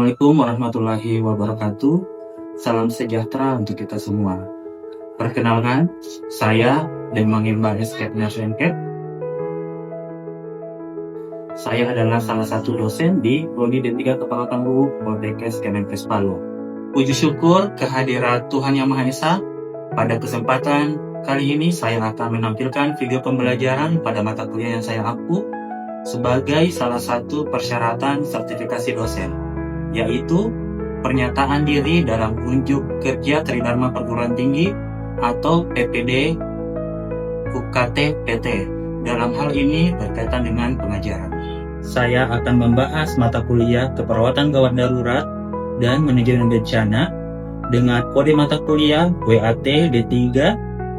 Assalamualaikum warahmatullahi wabarakatuh. Salam sejahtera untuk kita semua. Perkenalkan, saya Demang Imba Escape Nation Cap. Saya adalah salah satu dosen di Prodi D3 Kepala Tangguh Poltekkes Kemenkes Palu. Puji syukur kehadirat Tuhan Yang Maha Esa. Pada kesempatan kali ini saya akan menampilkan video pembelajaran pada mata kuliah yang saya ampu sebagai salah satu persyaratan sertifikasi dosen, yaitu pernyataan diri dalam unjuk kerja Tridharma Perguruan Tinggi atau PPD UKT PT. Dalam hal ini berkaitan dengan pengajaran. Saya akan membahas mata kuliah keperawatan gawat darurat dan manajemen bencana dengan kode mata kuliah WAT D3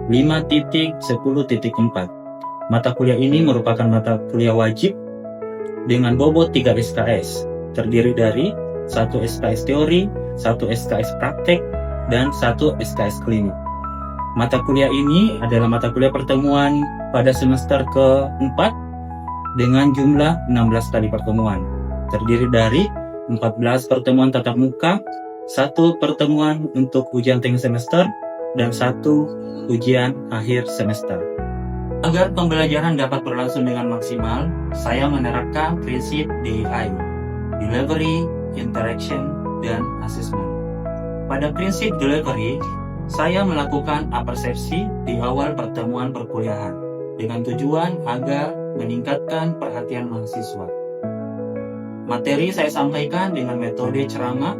5.10.4. Mata kuliah ini merupakan mata kuliah wajib dengan bobot 3 SKS, terdiri dari 1 SKS teori, 1 SKS praktek, dan 1 SKS klinik. Mata kuliah ini adalah mata kuliah pertemuan pada semester ke-4 dengan jumlah 16 kali pertemuan, terdiri dari 14 pertemuan tatap muka, 1 pertemuan untuk ujian tengah semester, dan 1 ujian akhir semester. Agar pembelajaran dapat berlangsung dengan maksimal, saya menerapkan prinsip DI, Delivery, Interaction, dan Assessment. Pada prinsip delivery, saya melakukan apersepsi di awal pertemuan perkuliahan dengan tujuan agar meningkatkan perhatian mahasiswa. Materi saya sampaikan dengan metode ceramah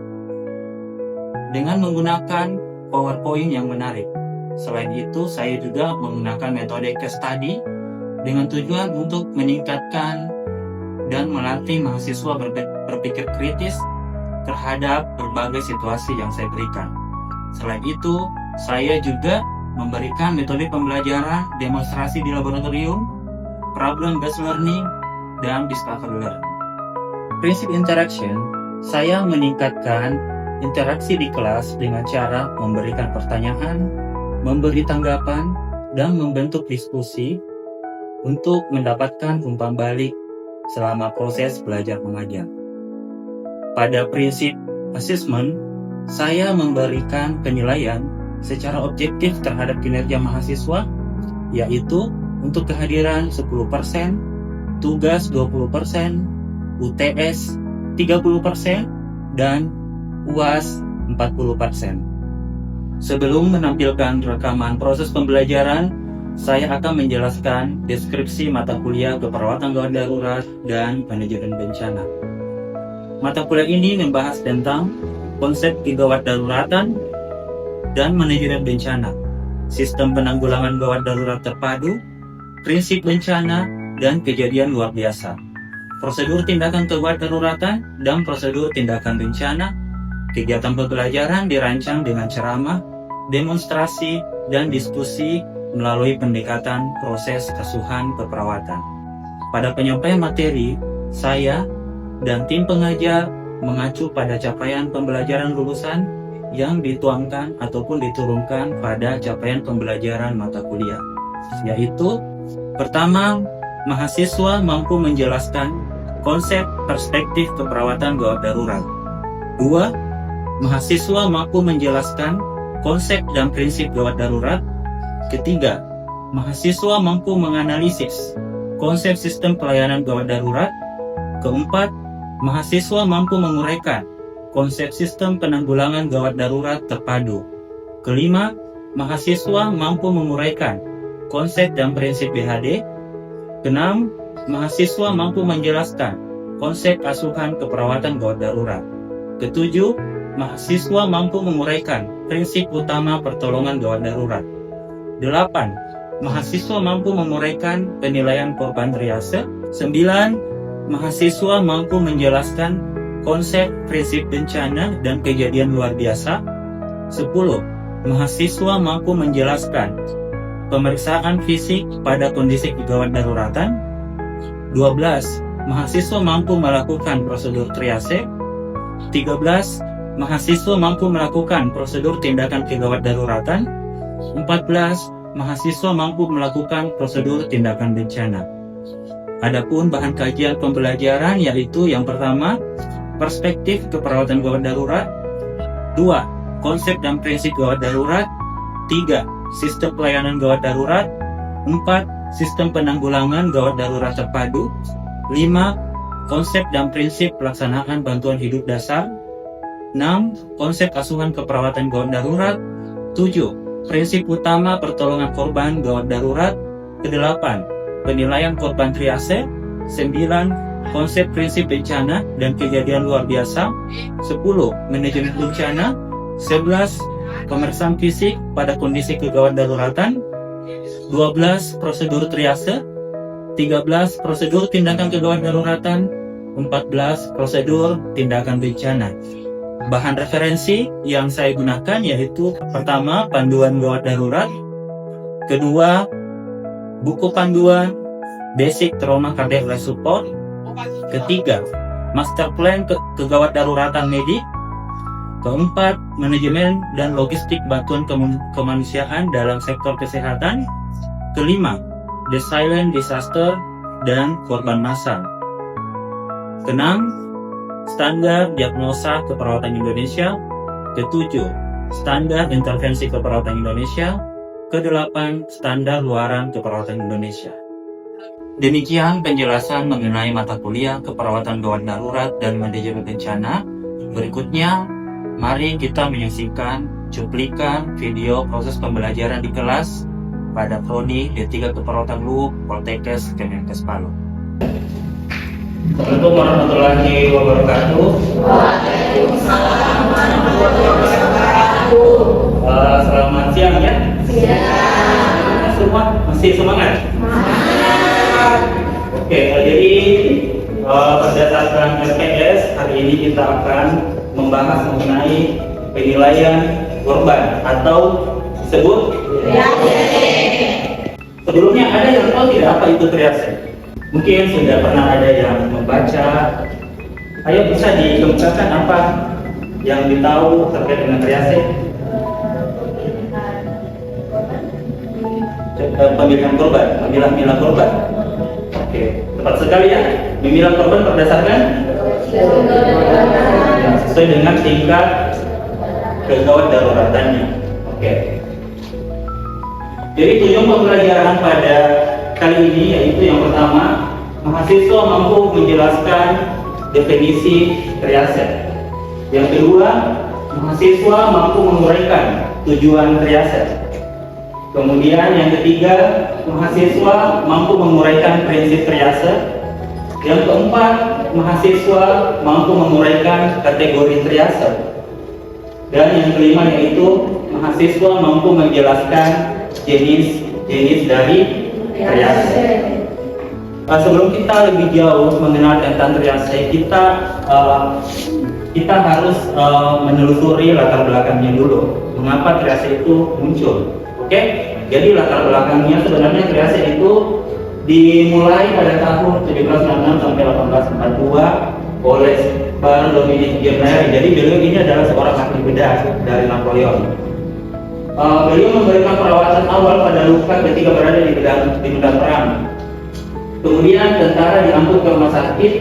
dengan menggunakan PowerPoint yang menarik. Selain itu, saya juga menggunakan metode case study dengan tujuan untuk meningkatkan dan melatih mahasiswa berpikir kritis terhadap berbagai situasi yang saya berikan. Selain itu, saya juga memberikan metode pembelajaran demonstrasi di laboratorium, problem-based learning, dan discovery learning. Prinsip interaction, saya meningkatkan interaksi di kelas dengan cara memberikan pertanyaan, memberi tanggapan, dan membentuk diskusi untuk mendapatkan umpan balik selama proses belajar mengajar. Pada prinsip assessment, saya memberikan penilaian secara objektif terhadap kinerja mahasiswa, yaitu untuk kehadiran 10%, tugas 20%, UTS 30%, dan UAS 40%. Sebelum menampilkan rekaman proses pembelajaran, saya akan menjelaskan deskripsi mata kuliah keperawatan gawat darurat dan manajemen bencana. Mata kuliah ini membahas tentang konsep kegawat daruratan dan manajemen bencana, sistem penanggulangan gawat darurat terpadu, prinsip bencana, dan kejadian luar biasa, prosedur tindakan kegawat daruratan dan prosedur tindakan bencana. Kegiatan pembelajaran dirancang dengan ceramah, demonstrasi, dan diskusi melalui pendekatan proses asuhan keperawatan. Pada penyampaian materi, saya dan tim pengajar mengacu pada capaian pembelajaran lulusan yang dituangkan ataupun diturunkan pada capaian pembelajaran mata kuliah, yaitu pertama, mahasiswa mampu menjelaskan konsep perspektif keperawatan gawat darurat. 2. Mahasiswa mampu menjelaskan konsep dan prinsip gawat darurat. Ketiga, mahasiswa mampu menganalisis konsep sistem pelayanan gawat darurat. Keempat, mahasiswa mampu menguraikan konsep sistem penanggulangan gawat darurat terpadu. Kelima, mahasiswa mampu menguraikan konsep dan prinsip BHD. Keenam, mahasiswa mampu menjelaskan konsep asuhan keperawatan gawat darurat. Ketujuh, mahasiswa mampu menguraikan prinsip utama pertolongan gawat darurat. 8. Mahasiswa mampu menguraikan penilaian korban triase. 9. Mahasiswa mampu menjelaskan konsep prinsip bencana dan kejadian luar biasa. 10. Mahasiswa mampu menjelaskan pemeriksaan fisik pada kondisi kegawat daruratan. 12. Mahasiswa mampu melakukan prosedur triase. 13. Mahasiswa mampu melakukan prosedur tindakan kegawat daruratan. 14. Mahasiswa mampu melakukan prosedur tindakan bencana. Adapun bahan kajian pembelajaran yaitu yang pertama, perspektif keperawatan gawat darurat. 2. Konsep dan prinsip gawat darurat. 3. Sistem pelayanan gawat darurat. 4. Sistem penanggulangan gawat darurat terpadu. 5. Konsep dan prinsip pelaksanaan bantuan hidup dasar. 6. Konsep asuhan keperawatan gawat darurat. 7. Prinsip utama pertolongan korban gawat darurat. 8. Penilaian korban triase. 9. Konsep prinsip bencana dan kejadian luar biasa. 10. Manajemen bencana. 11. Pemeriksaan fisik pada kondisi kegawat daruratan. 12. Prosedur triase. 13. Prosedur tindakan kegawat daruratan. 14. Prosedur tindakan bencana. Bahan referensi yang saya gunakan yaitu pertama, panduan gawat darurat. Kedua, buku panduan Basic Trauma Cardiac Life Support. Ketiga, Master Plan Kegawat Daruratan Medik. Keempat, manajemen dan logistik bantuan kemanusiaan dalam sektor kesehatan. Kelima, The Silent Disaster dan korban massal. Keenam, standar diagnosa keperawatan Indonesia. Ketujuh, standar intervensi keperawatan Indonesia. Kedelapan, standar luaran keperawatan Indonesia. Demikian penjelasan mengenai mata kuliah keperawatan gawat darurat dan manajemen bencana. Berikutnya, mari kita menyaksikan cuplikan video proses pembelajaran di kelas pada Prodi D3 Keperawatan LUU Poltekkes Kemenkes Palu. Assalamualaikum warahmatullahi wabarakatuh. Waalaikumsalam warahmatullahi wabarakatuh. Selamat siang ya. Siang. Semua masih semangat? Oke, jadi berdasarkan RPS hari ini kita akan membahas mengenai penilaian korban atau disebut triase. Sebelumnya ada yang tahu tidak apa itu triase? Mungkin sudah pernah ada yang membaca. Ayo bisa dikemukakan apa yang ditahu terkait dengan triase? Pemilihan korban, memilah korban. Oke, tepat sekali ya. Memilah korban berdasarkan sesuai dengan tingkat kegawat daruratannya. Oke. Jadi tujuan pembelajaran pada kali ini yaitu yang pertama, mahasiswa mampu menjelaskan definisi triase. Yang kedua, mahasiswa mampu menguraikan tujuan triase. Kemudian yang ketiga, mahasiswa mampu menguraikan prinsip triase. Yang keempat, mahasiswa mampu menguraikan kategori triase. Dan yang kelima yaitu mahasiswa mampu menjelaskan jenis dari triase. Sebelum kita lebih jauh mengenal tentang triase, kita harus menelusuri latar belakangnya dulu. Mengapa triase itu muncul? Oke, jadi latar belakangnya sebenarnya triase itu dimulai pada tahun 1796 sampai 1842 oleh Pak Dominic Girneri. Jadi beliau ini adalah seorang ahli bedah dari Napoleon. Beliau memberikan perawatan awal pada luka ketika berada di medan perang. Kemudian tentara diangkut ke rumah sakit,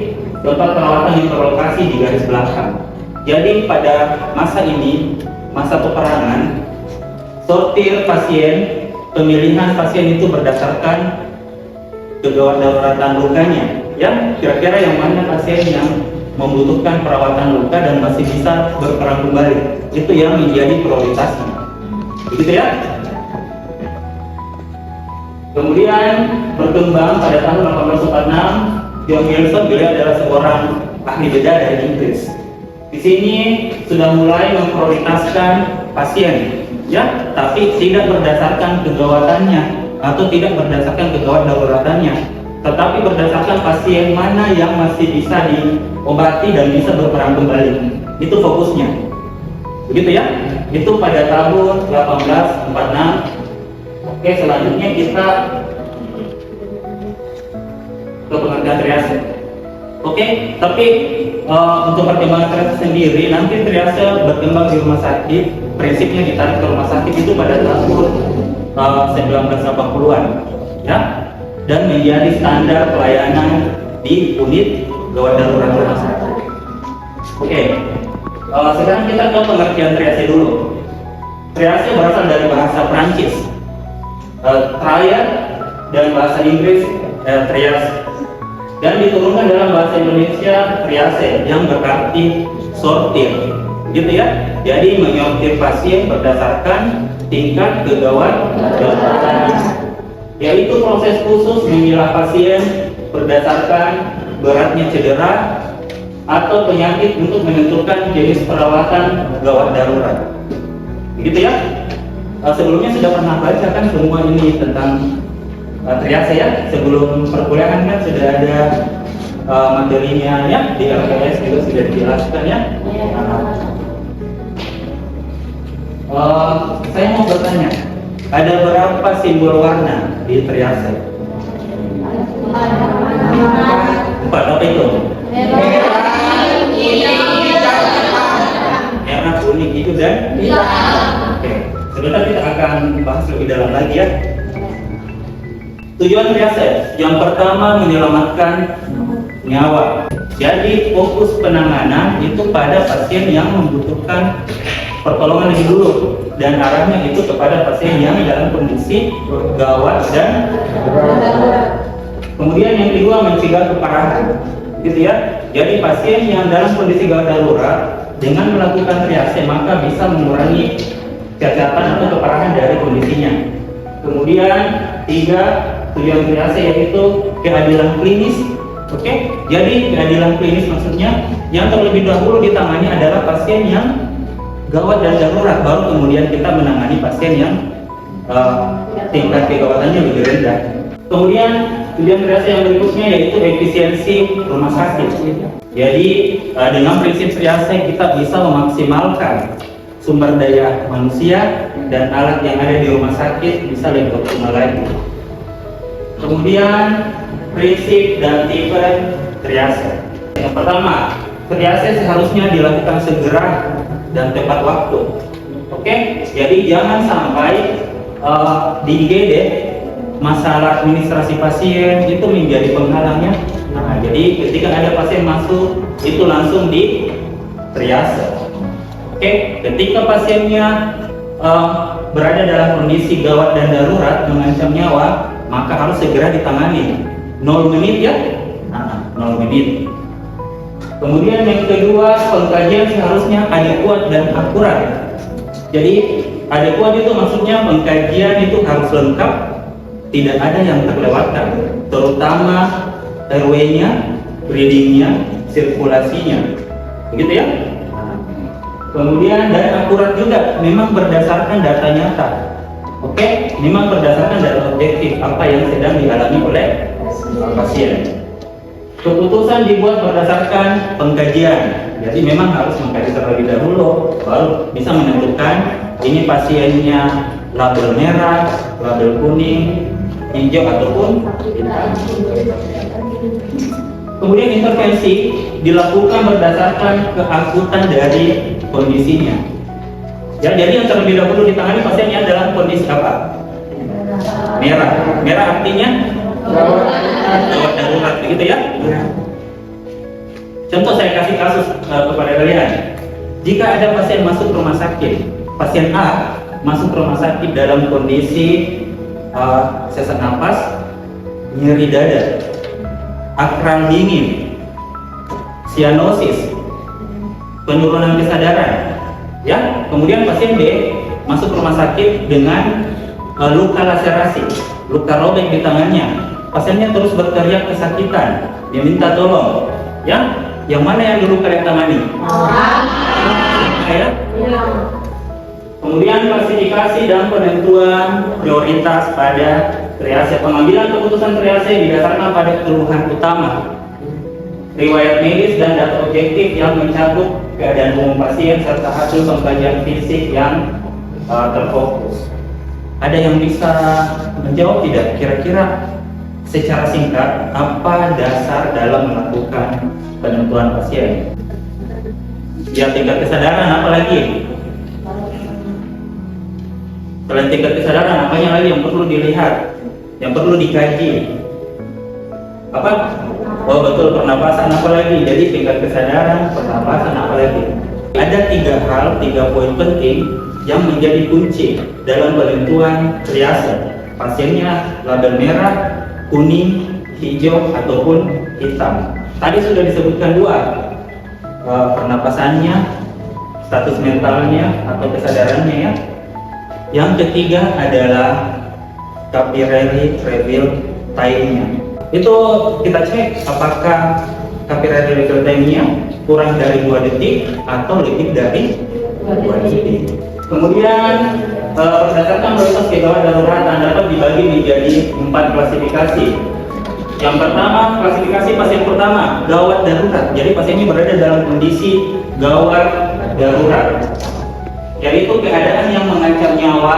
tempat perawatan yang berlokasi di garis belakang. Jadi pada masa ini, masa peperangan, sortir pasien, pemilihan pasien itu berdasarkan kegawat daruratan lukanya. Ya, kira-kira yang mana pasien yang membutuhkan perawatan luka dan masih bisa berperang kembali, itu yang menjadi prioritasnya. Begitu ya? Kemudian berkembang pada tahun 1846, John Wilson, beliau adalah seorang ahli bedah dari Inggris. Di sini sudah mulai memprioritaskan pasien, ya, tapi tidak berdasarkan kegawatannya atau tidak berdasarkan kegawat daruratannya, tetapi berdasarkan pasien mana yang masih bisa diobati dan bisa berperang kembali. Itu fokusnya. Begitu ya? Itu pada tahun 1846. Oke, selanjutnya kita ke pengertian triase. Oke, tapi untuk perkembangan triase sendiri, nanti triase berkembang di rumah sakit. Prinsipnya ditarik ke rumah sakit itu pada tahun 1980-an, ya, dan menjadi standar pelayanan di unit gawat darurat rumah sakit. Oke, sekarang kita ke pengertian triase dulu. Triase berasal dari bahasa Prancis, triad, dan bahasa Inggris trias, dan diturunkan dalam bahasa Indonesia triase yang berarti sortir, gitu ya. Jadi menyortir pasien berdasarkan tingkat kegawat-gawatan, yaitu proses khusus memilah pasien berdasarkan beratnya cedera atau penyakit untuk menentukan jenis perawatan gawat darurat. Begitu ya. Sebelumnya sudah pernah baca kan semua ini tentang triase ya. Sebelum perkuliahan kan sudah ada materinya ya, di LPS juga sudah dijelaskan ya. Saya mau bertanya, ada berapa simbol warna di triase? 4, apa itu? Merah, kuning, hijau, dan hitam. Oke, sebentar kita akan bahas lebih dalam lagi ya. Tujuan triase yang pertama menyelamatkan nyawa. Jadi fokus penanganan itu pada pasien yang membutuhkan pertolongan lebih dulu, dan arahnya itu kepada pasien yang dalam kondisi gawat dan kemudian yang kedua mencegah keparahan, gitu ya. Jadi pasien yang dalam kondisi gawat darurat dengan melakukan triase maka bisa mengurangi kecacatan atau keparahan dari kondisinya. Kemudian 3, tujuan triase yaitu keadilan klinis. Oke, jadi keadilan klinis maksudnya yang terlebih dahulu ditangani adalah pasien yang gawat dan darurat, baru kemudian kita menangani pasien yang tingkat kegawatannya lebih rendah. Kemudian tujuan triase yang berikutnya yaitu efisiensi rumah sakit. Jadi dengan prinsip triase kita bisa memaksimalkan sumber daya manusia dan alat yang ada di rumah sakit bisa lebih optimal lagi. Kemudian prinsip dan tipe triase. Yang pertama, triase seharusnya dilakukan segera dan tepat waktu. Oke, jadi jangan sampai di IGD masalah administrasi pasien itu menjadi penghalangnya. Nah, jadi ketika ada pasien masuk itu langsung di triase. Oke, ketika pasiennya berada dalam kondisi gawat dan darurat mengancam nyawa, maka harus segera ditangani. 0 menit ya, 0 menit. Kemudian yang kedua, pengkajian seharusnya adekuat dan akurat. Jadi adekuat itu maksudnya pengkajian itu harus lengkap, tidak ada yang terlewatkan, terutama RW-nya, breeding-nya, sirkulasinya, begitu ya. Kemudian dan akurat juga, memang berdasarkan data nyata. Oke, memang berdasarkan data objektif apa yang sedang dialami oleh pasien. Keputusan dibuat berdasarkan pengkajian, jadi memang harus mengkaji terlebih dahulu, baru bisa menentukan ini pasiennya label merah, label kuning, hijau ataupun hitam. Kemudian intervensi dilakukan berdasarkan keakutan dari kondisinya. Ya, jadi yang terlebih dahulu ditangani pasien yang dalam kondisi apa? Merah. Merah artinya gawat darurat, begitu ya. Contoh saya kasih kasus kepada kalian. Jika ada pasien masuk rumah sakit, pasien A masuk rumah sakit dalam kondisi sesak napas, nyeri dada, akral dingin, sianosis, penurunan kesadaran, ya. Kemudian pasien B masuk rumah sakit dengan luka laserasi, luka robek di tangannya. Pasiennya terus berteriak kesakitan, dia minta tolong, ya. Yang mana yang dulu kalian tangani? Ya. Kemudian klasifikasi dan penentuan prioritas pada triase. Pengambilan keputusan triase didasarkan pada keluhan utama, riwayat medis dan data objektif yang mencakup keadaan umum pasien serta hasil pengkajian fisik yang terfokus. Ada yang bisa menjawab tidak? Kira-kira secara singkat apa dasar dalam melakukan penentuan pasien? Ya, tingkat kesadaran, apa lagi? Selain tingkat kesadaran, apanya lagi yang perlu dilihat, yang perlu dikaji? Apa? Oh betul, pernapasan apa lagi? Jadi tingkat kesadaran, pernapasan apa lagi? Ada 3 hal, 3 poin penting yang menjadi kunci dalam penentuan triase. Pasiennya label merah, kuning, hijau, ataupun hitam. Tadi sudah disebutkan 2, pernapasannya, status mentalnya atau kesadarannya ya. Yang ketiga adalah capillary reveal time-nya. Itu kita cek apakah capillary reveal time-nya kurang dari 2 detik atau lebih dari 2 detik. Kemudian berdasarkan prioritas kegawat daruratan dapat dibagi menjadi 4 klasifikasi. Yang pertama, klasifikasi pasien pertama, gawat darurat. Jadi pasiennya berada dalam kondisi gawat darurat, yaitu keadaan yang mengancam nyawa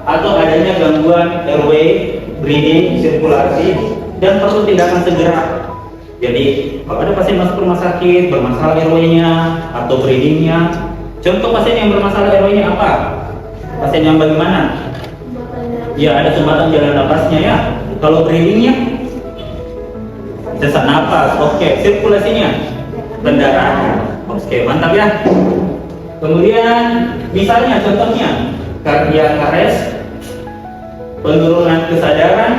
atau adanya gangguan airway, breathing, sirkulasi, dan perlu tindakan segera. Jadi kalau ada pasien masuk rumah sakit bermasalah airway-nya atau breathing-nya, contoh pasien yang bermasalah airway-nya apa? Pasien yang bagaimana? Ya ada sumbatan jalan napasnya ya. Kalau breathing-nya sesak napas, oke. Sirkulasinya pendarahan, oke, mantap ya. Kemudian misalnya contohnya cardiac arrest, penurunan kesadaran,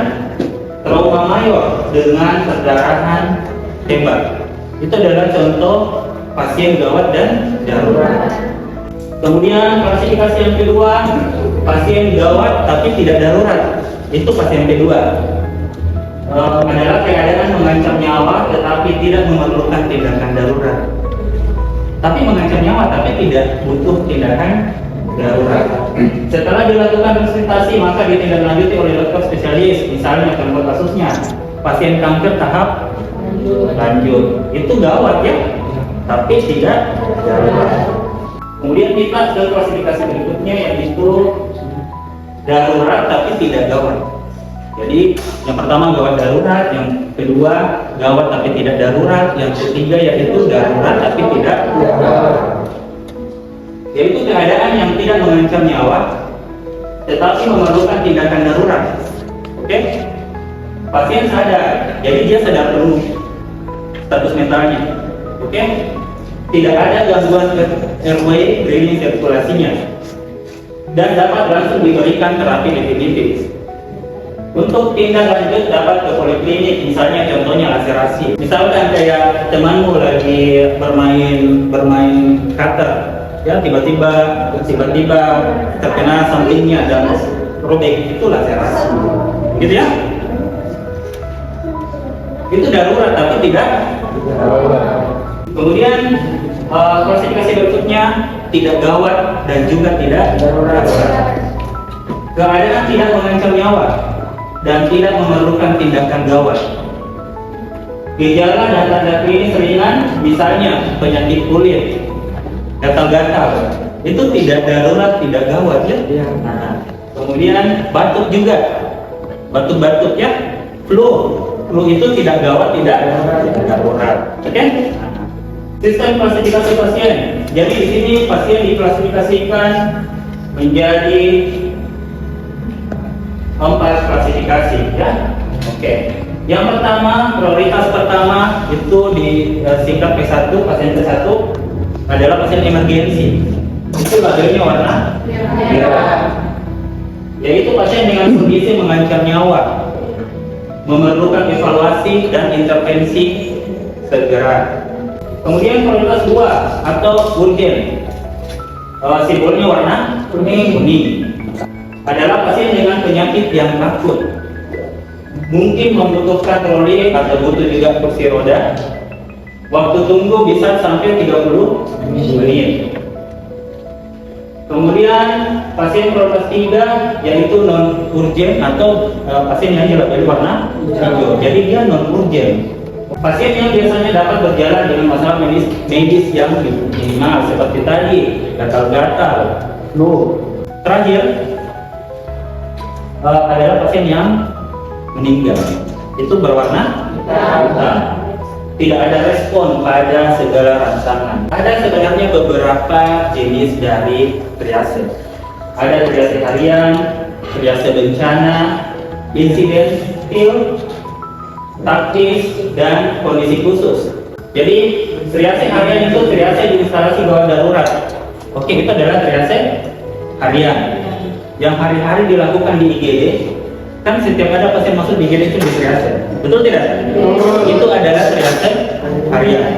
trauma mayor dengan perdarahan hebat. Itu adalah contoh pasien gawat dan darurat. Kemudian klasifikasi yang kedua, pasien gawat tapi tidak darurat. Itu pasien kedua. Adalah keadaan mengancam nyawa tetapi tidak memerlukan tindakan darurat. Tapi mengancam nyawa tapi tidak butuh tindakan darurat. Setelah dilakukan resusitasi maka ditindaklanjuti oleh dokter spesialis. Misalnya contoh kasusnya pasien kanker tahap lanjut. Itu gawat ya, tapi tidak darurat. Kemudian kita ke klasifikasi berikutnya yaitu darurat tapi tidak gawat. Jadi yang pertama gawat darurat, yang kedua gawat tapi tidak darurat, yang ketiga yaitu darurat tapi tidak gawat. Yaitu keadaan yang tidak mengancam nyawa tetapi memerlukan tindakan darurat. Oke? Pasien sadar, jadi dia sadar penuh status mentalnya. Oke? Tidak ada gangguan airway, breathing, sirkulasinya, dan dapat langsung diberikan terapi definitif. Untuk tindak lanjut dapat ke poliklinik, misalnya contohnya laserasi. Misalkan kayak temanmu lagi bermain cutter, ya tiba-tiba terkena sampingnya dan robek, itu laserasi, gitu ya. Itu darurat tapi tidak darurat. Kemudian klasifikasi berikutnya tidak gawat dan juga tidak darurat. Keadaan tidak mengancam nyawa dan tidak memerlukan tindakan gawat. Gejala dan tanda klinis ringan, misalnya penyakit kulit, gatal-gatal, itu tidak darurat, tidak gawat ya. Nah, kemudian batuk juga, batuk-batuk ya, flu itu tidak gawat, tidak darurat. Oke? Sistem klasifikasi pasien. Jadi di sini pasien diklasifikasikan menjadi 4 klasifikasi ya. Oke. Yang pertama, prioritas pertama itu disingkat P1, pasien P1 adalah pasien emergensi. Itu labelnya warna merah. Yaitu pasien dengan kondisi mengancam nyawa, memerlukan evaluasi dan intervensi segera. Kemudian prioritas 2 atau urgent. Simbolnya warna kuning. Adalah pasien dengan penyakit yang akut, mungkin membutuhkan troli atau butuh juga kursi roda. Waktu tunggu bisa sampai 30 menit. Kemudian pasien prioritas 3 yaitu non urgent atau pasien yang dilabeli warna hijau. Jadi dia non urgent. Pasien yang biasanya dapat berjalan dengan masalah medis yang minimal seperti tadi gatal-gatal, flu. Terakhir adalah pasien yang meninggal, itu berwarna hitam. Tidak ada respon pada segala rangsangan. Ada sebenarnya beberapa jenis dari triase. Ada triase harian, triase bencana, insidentil, taktis, dan kondisi khusus. Jadi triase harian itu triase di instalasi gawat darurat. Oke, itu adalah triase harian yang hari-hari dilakukan di IGD. Kan setiap ada pasien masuk di IGD itu di triase, betul tidak? Itu adalah triase harian.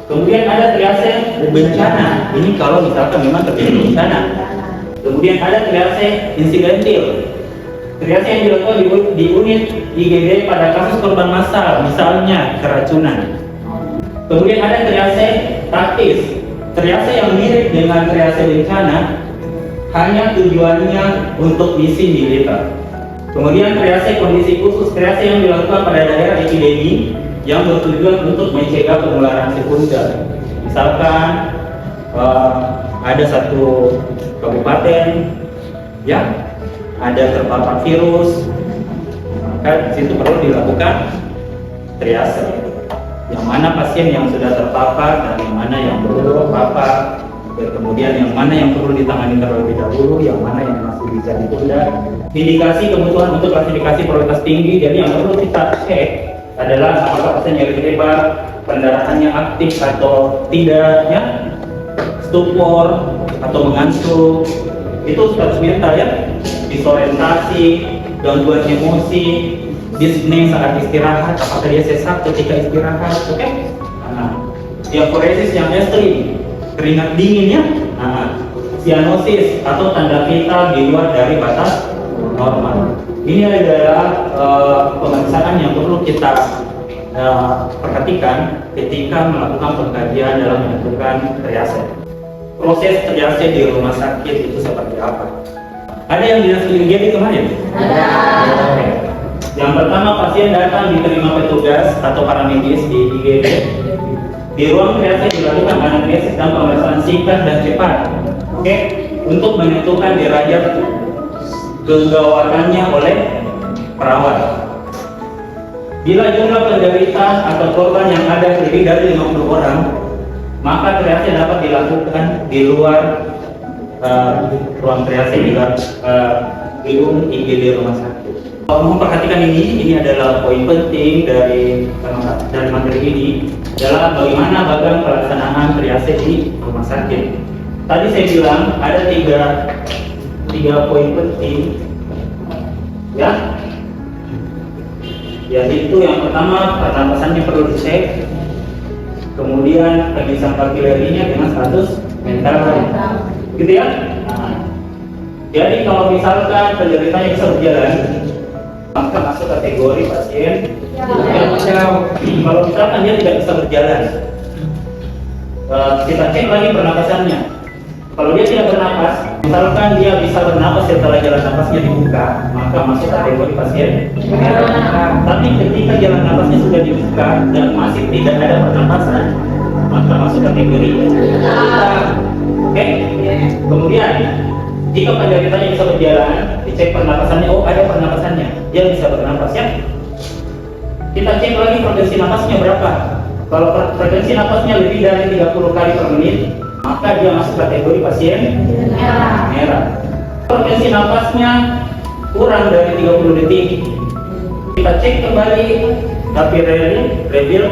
Kemudian ada triase bencana. Ini kalau misalkan memang terjadi bencana. Kemudian ada triase insidentil. Triase yang dilakukan di unit IGD pada kasus korban massal, misalnya keracunan. Kemudian ada triase taktis. Triase yang mirip dengan triase bencana, hanya tujuannya untuk misi militer. Kemudian triase kondisi khusus, triase yang dilakukan pada daerah epidemi yang bertujuan untuk mencegah penularan sekunder. Misalkan ada satu kabupaten yang ada terpapar virus, maka di situ perlu dilakukan triase. Yang mana pasien yang sudah terpapar dan yang mana yang belum terpapar, dan kemudian yang mana yang perlu ditangani terlebih dahulu, yang mana yang masih bisa ditunda. Indikasi kebutuhan untuk klasifikasi prioritas tinggi. Jadi yang perlu kita cek adalah apakah pasien nyeri lebar, pendarahannya aktif atau tidak, ya, stupor atau mengantuk. Itu status mental, ya, disorientasi, gangguan emosi, dyspnea saat istirahat, apakah dia sesak ketika istirahat, oke? Diaforesis yang ekstrim, keringat dingin, ya, sianosis atau tanda vital di luar dari batas normal. Ini adalah pemeriksaan yang perlu kita perhatikan ketika melakukan pengkajian dalam menentukan triase. Proses triase di rumah sakit itu seperti apa? Ada yang dinas IGD kemarin? Ada. Yang pertama, pasien datang diterima petugas atau paramedis di IGD. Di ruang triase dilakukan anamnesis dan pemeriksaan singkat dan cepat, oke, untuk menentukan derajat kegawatannya oleh perawat. Bila jumlah penderita atau korban yang ada lebih dari 50 orang, maka triase dapat dilakukan di luar ruang triase di gedung IGD rumah sakit. Memperhatikan ini adalah poin penting dari materi ini adalah bagaimana pelaksanaan triase di rumah sakit. Tadi saya bilang ada tiga poin penting, ya. Yaitu yang pertama, pernapasannya perlu dicek. Kemudian pemeriksaan kapilarinya dengan status mental, gitu ya. Jadi kalau misalkan penderitanya bisa berjalan, maka masuk kategori pasien kalau misalkan dia tidak bisa berjalan, kita cek lagi pernapasannya. Kalau dia tidak bernapas, misalkan dia bisa bernapas setelah jalan napasnya dibuka, maka masuk kategori pasien merah. Tapi ketika jalan napasnya sudah dibuka dan masih tidak ada pernapasan, maka masuk kategori hitam. Oke? Kemudian jika penderitanya bisa berjalan, dicek pernapasannya, oh ada pernapasannya, dia bisa bernapas, ya. Kita cek lagi frekuensi napasnya berapa. Kalau frekuensi napasnya lebih dari 30 kali per menit, maka dia masuk kategori pasien merah. Frekuensi napasnya kurang dari 30 detik, kita cek kembali capillary reveal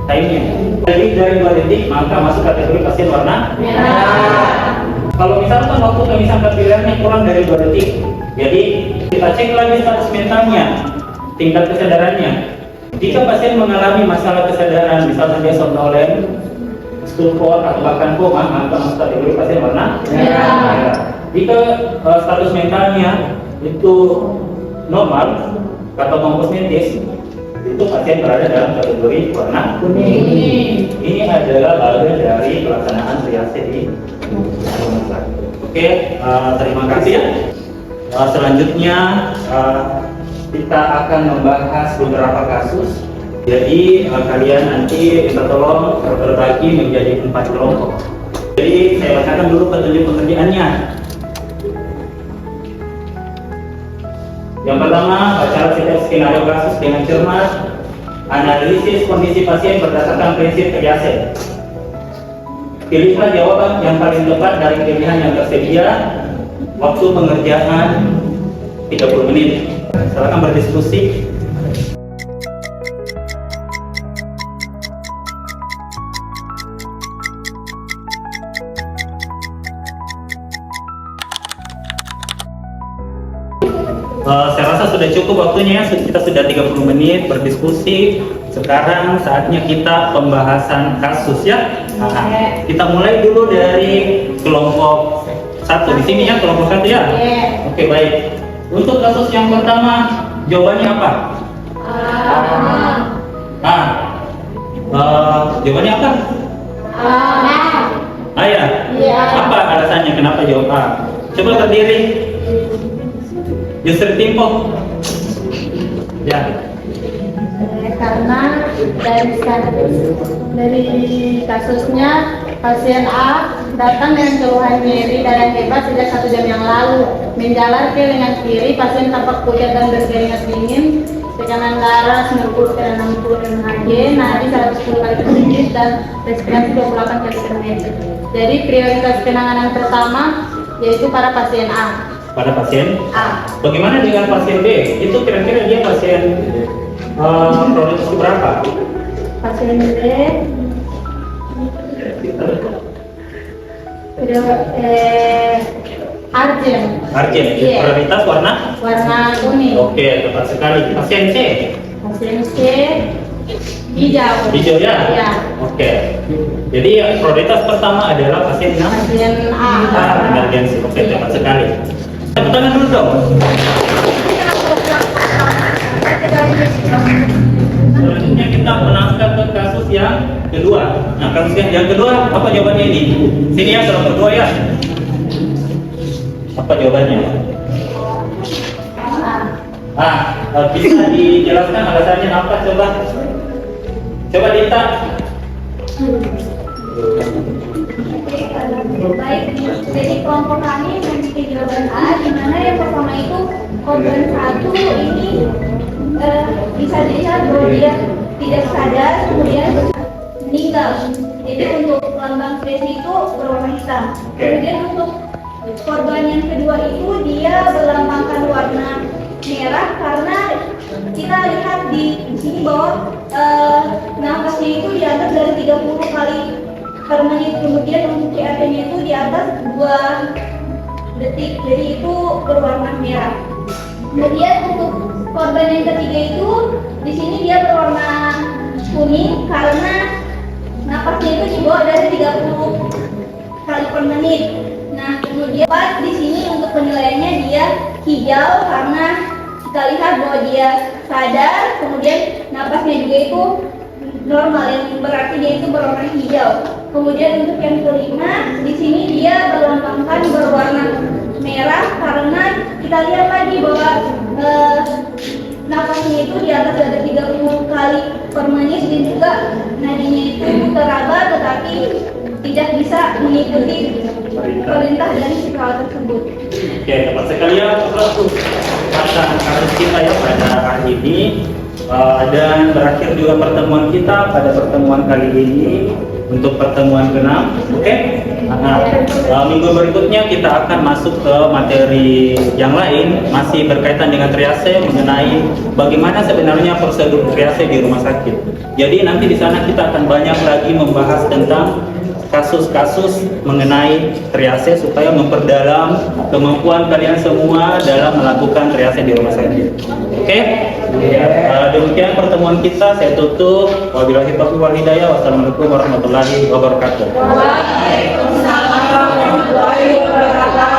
time-nya. Lebih dari 2 detik, maka masuk kategori pasien warna merah. Kalau misalkan waktu pemisahan kapillernya kurang dari 2 detik, jadi kita cek lagi status mentalnya, tingkat kesadarannya. Jika pasien mengalami masalah kesadaran, misalnya dia somnolen, stupor atau bahkan koma, maka masuk kategori pasien warna merah. Jika status mentalnya itu normal atau komposmentis, itu pasien berada dalam kategori warna kuning. Ini adalah bagian dari pelaksanaan triase di rumah sakit. Oke, terima kasih, ya. Selanjutnya kita akan membahas beberapa kasus. Jadi kalian nanti minta tolong terbagi menjadi 4 kelompok. Jadi saya bacakan dulu petunjuk pekerjaannya. Yang pertama, baca setiap skenario kasus dengan cermat, analisis kondisi pasien berdasarkan prinsip triase. Pilihlah jawaban yang paling tepat dari pilihan yang tersedia. Waktu pengerjaan 30 menit. Silakan berdiskusi. Saya rasa sudah cukup waktunya, kita sudah 30 menit berdiskusi. Sekarang saatnya kita pembahasan kasus ya. Nah, kita mulai dulu dari kelompok 1 di sini ya, kelompok 1 ya. Oke, baik. Untuk kasus yang pertama, jawabannya apa? Jawabannya apa? Ya. Apa alasannya kenapa jawab A? Coba berdiri. Yusri Timpo. Ya. Karena dari kasusnya pasien A datang dengan keluhan nyeri darah hebat sejak 1 jam yang lalu, menjalar ke lengan kiri, pasien tampak puyat dan berkeringat dingin, tekanan darah 90 ke 60 mHg, nadi 110 kali per menit dan respirasi 28 kali per menit. Jadi prioritas penanganan pertama yaitu para pasien A. Pada pasien A. Bagaimana dengan pasien B? Itu kira-kira dia pasien prioritas berapa? Pasien B Arjen. Iya. Prioritas warna Kuning. Oke, tepat sekali. Pasien C Pasien C hijau. hijau ya. Iya. Oke, jadi prioritas pertama adalah pasien Pasien A. emergensi. Oke, tepat sekali. Tepuk tangan dulu dong. Selanjutnya kita melangkah ke kasus yang kedua. Nah, kasus yang kedua apa jawabannya ini? Sini ya, kelompok kedua ya. Apa jawabannya? Bisa dijelaskan alasannya apa? Coba Dita. Baik, jadi kelompok kami memiliki jawaban A, di mana yang pertama itu korban 1 ini bisa dilihat bahwa dia tidak sadar, kemudian meninggal. Jadi untuk lambang spesies itu berwarna hitam. Kemudian untuk korban yang kedua itu dia berlambangkan warna merah karena kita lihat di sini bahwa nafasnya itu di atas dari 30 kali per menit, kemudian untuk CAP-nya itu di atas 2 detik, jadi itu berwarna merah. Kemudian untuk korban yang ketiga itu di sini dia berwarna kuning karena nafasnya itu di bawah dari 30 kali per menit. Nah, kemudian di sini untuk penilaiannya dia hijau karena kita lihat bahwa dia sadar, kemudian nafasnya juga itu normal, yang berarti dia itu berwarna hijau. Kemudian untuk yang kelima, di sini dia berlambangkan berwarna merah karena kita lihat lagi bahwa nafasnya itu di atas dari 30 kali per menit dan juga nadinya itu teraba tetapi tidak bisa mengikuti perintah dari si perawat tersebut. Oke, tepat sekali ya, kasus kita ya pada hari ini. Dan berakhir juga pertemuan kita pada pertemuan kali ini untuk pertemuan ke-6. Oke. Minggu berikutnya kita akan masuk ke materi yang lain, masih berkaitan dengan triase, mengenai bagaimana sebenarnya prosedur triase di rumah sakit. Jadi nanti di sana kita akan banyak lagi membahas tentang kasus-kasus mengenai triase supaya memperdalam kemampuan kalian semua dalam melakukan triase di rumah sakit. Oke? Demikian pertemuan kita, saya tutup. Wabillahi taufiq wal hidayah. Wassalamualaikum warahmatullahi wabarakatuh. Waalaikumsalam warahmatullahi wabarakatuh.